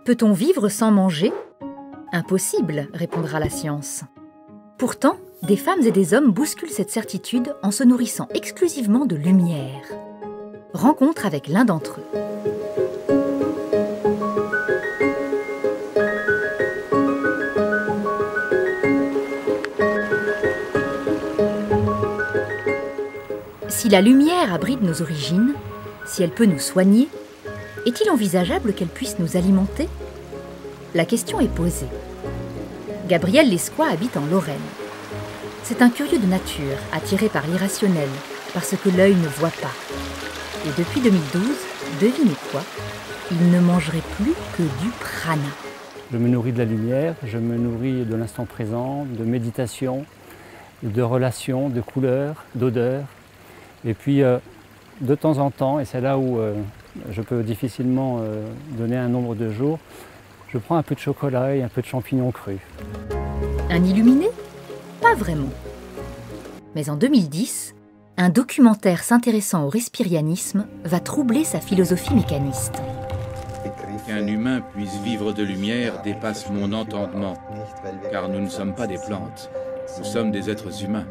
Peut-on vivre sans manger? Impossible, répondra la science. Pourtant, des femmes et des hommes bousculent cette certitude en se nourrissant exclusivement de lumière. Rencontre avec l'un d'entre eux. Si la lumière abrite nos origines, si elle peut nous soigner, est-il envisageable qu'elle puisse nous alimenter? La question est posée. Gabriel Lescois habite en Lorraine. C'est un curieux de nature, attiré par l'irrationnel, par ce que l'œil ne voit pas. Et depuis 2012, devinez quoi? Il ne mangerait plus que du prana. Je me nourris de la lumière, je me nourris de l'instant présent, de méditation, de relations, de couleurs, d'odeurs. Et puis, de temps en temps, et c'est là où je peux difficilement donner un nombre de jours, je prends un peu de chocolat et un peu de champignons crus. Un illuminé? Pas vraiment. Mais en 2010, un documentaire s'intéressant au respirianisme va troubler sa philosophie mécaniste. Qu'un humain puisse vivre de lumière dépasse mon entendement, car nous ne sommes pas des plantes, nous sommes des êtres humains.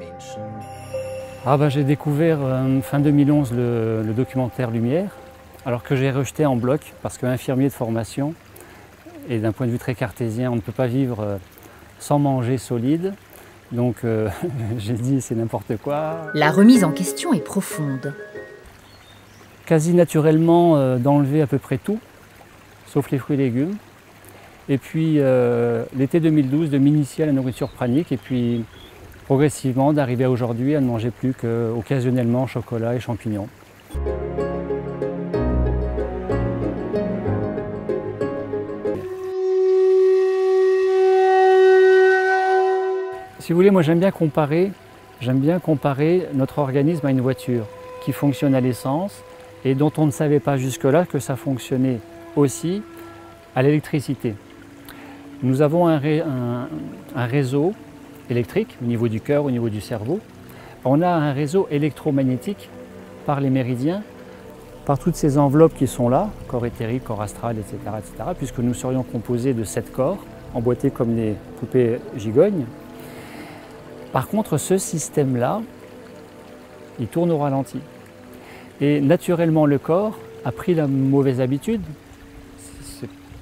J'ai découvert fin 2011 le documentaire Lumière, alors que j'ai rejeté en bloc parce qu'infirmier de formation, et d'un point de vue très cartésien, on ne peut pas vivre sans manger solide. Donc j'ai dit c'est n'importe quoi. La remise en question est profonde. Quasi naturellement d'enlever à peu près tout, sauf les fruits et légumes. Et puis l'été 2012 de m'initier à la nourriture pranique et puis progressivement d'arriver à aujourd'hui à ne manger plus qu'occasionnellement chocolat et champignons. Si vous voulez, moi j'aime bien comparer notre organisme à une voiture qui fonctionne à l'essence et dont on ne savait pas jusque-là que ça fonctionnait aussi à l'électricité. Nous avons un réseau électrique au niveau du cœur, au niveau du cerveau. On a un réseau électromagnétique par les méridiens, par toutes ces enveloppes qui sont là, corps éthérique, corps astral, etc., puisque nous serions composés de 7 corps, emboîtés comme les poupées gigognes. Par contre, ce système-là, il tourne au ralenti. Et naturellement, le corps a pris la mauvaise habitude,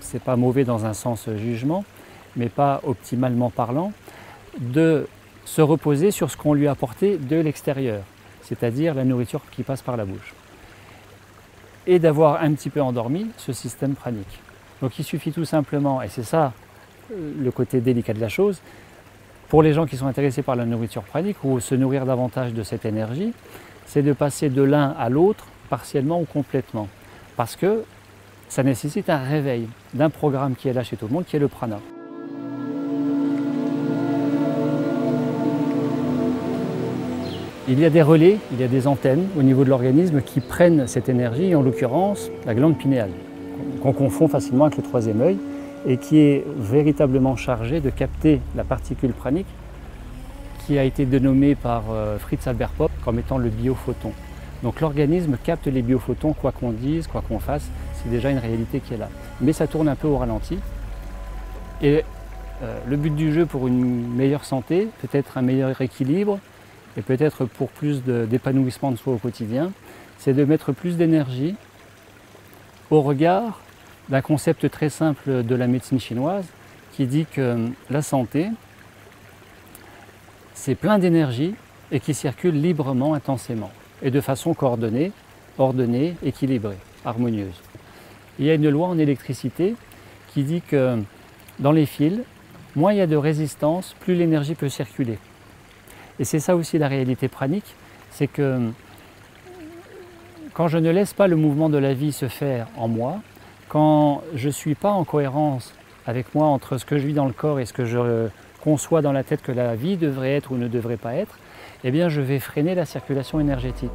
c'est pas mauvais dans un sens jugement, mais pas optimalement parlant, de se reposer sur ce qu'on lui a apporté de l'extérieur, c'est-à-dire la nourriture qui passe par la bouche. Et d'avoir un petit peu endormi ce système pranique. Donc il suffit tout simplement, et c'est ça le côté délicat de la chose, pour les gens qui sont intéressés par la nourriture pranique ou se nourrir davantage de cette énergie, c'est de passer de l'un à l'autre, partiellement ou complètement. Parce que ça nécessite un réveil d'un programme qui est là chez tout le monde, qui est le prana. Il y a des relais, il y a des antennes au niveau de l'organisme qui prennent cette énergie, en l'occurrence la glande pinéale, qu'on confond facilement avec le troisième œil, et qui est véritablement chargée de capter la particule pranique qui a été dénommée par Fritz Albert Popp comme étant le biophoton. Donc l'organisme capte les biophotons, quoi qu'on dise, quoi qu'on fasse, c'est déjà une réalité qui est là. Mais ça tourne un peu au ralenti. Et le but du jeu pour une meilleure santé, peut-être un meilleur équilibre, et peut-être pour plus d'épanouissement de soi au quotidien, c'est de mettre plus d'énergie au regard d'un concept très simple de la médecine chinoise qui dit que la santé, c'est plein d'énergie et qui circule librement, intensément, et de façon coordonnée, ordonnée, équilibrée, harmonieuse. Il y a une loi en électricité qui dit que dans les fils, moins il y a de résistance, plus l'énergie peut circuler. Et c'est ça aussi la réalité pranique, c'est que quand je ne laisse pas le mouvement de la vie se faire en moi, quand je ne suis pas en cohérence avec moi entre ce que je vis dans le corps et ce que je conçois dans la tête que la vie devrait être ou ne devrait pas être, eh bien je vais freiner la circulation énergétique.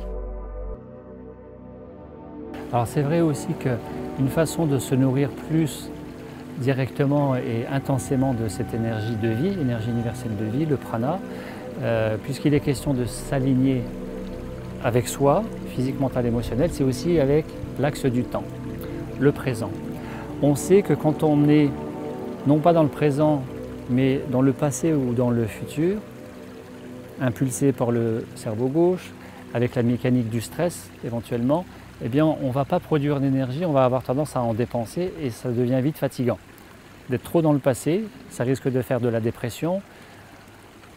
Alors c'est vrai aussi qu'une façon de se nourrir plus directement et intensément de cette énergie de vie, énergie universelle de vie, le prana, puisqu'il est question de s'aligner avec soi, physique, mental, émotionnel, c'est aussi avec l'axe du temps, le présent. On sait que quand on est non pas dans le présent, mais dans le passé ou dans le futur, impulsé par le cerveau gauche, avec la mécanique du stress éventuellement, eh bien on ne va pas produire d'énergie, on va avoir tendance à en dépenser et ça devient vite fatigant. D'être trop dans le passé, ça risque de faire de la dépression,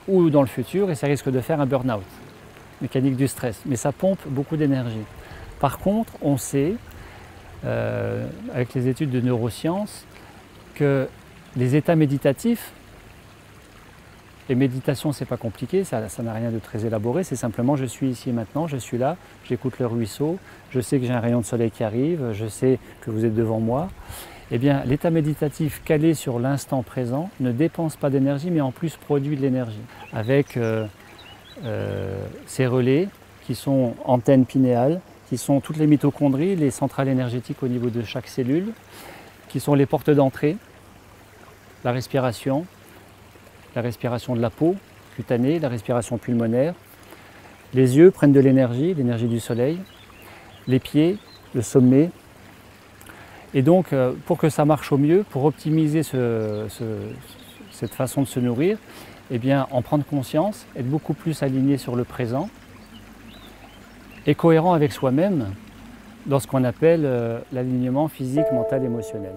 ou dans le futur, et ça risque de faire un burn-out, mécanique du stress. Mais ça pompe beaucoup d'énergie. Par contre, on sait, avec les études de neurosciences, que les états méditatifs, et méditation, c'est pas compliqué, ça n'a rien de très élaboré, c'est simplement je suis ici et maintenant, je suis là, j'écoute le ruisseau, je sais que j'ai un rayon de soleil qui arrive, je sais que vous êtes devant moi. Eh bien, l'état méditatif calé sur l'instant présent ne dépense pas d'énergie, mais en plus produit de l'énergie. Avec ces relais qui sont antennes pinéales, qui sont toutes les mitochondries, les centrales énergétiques au niveau de chaque cellule, qui sont les portes d'entrée, la respiration de la peau cutanée, la respiration pulmonaire. Les yeux prennent de l'énergie du soleil, les pieds, le sommet. Et donc, pour que ça marche au mieux, pour optimiser cette façon de se nourrir, eh bien, en prendre conscience, être beaucoup plus aligné sur le présent et cohérent avec soi-même dans ce qu'on appelle l'alignement physique, mental, émotionnel.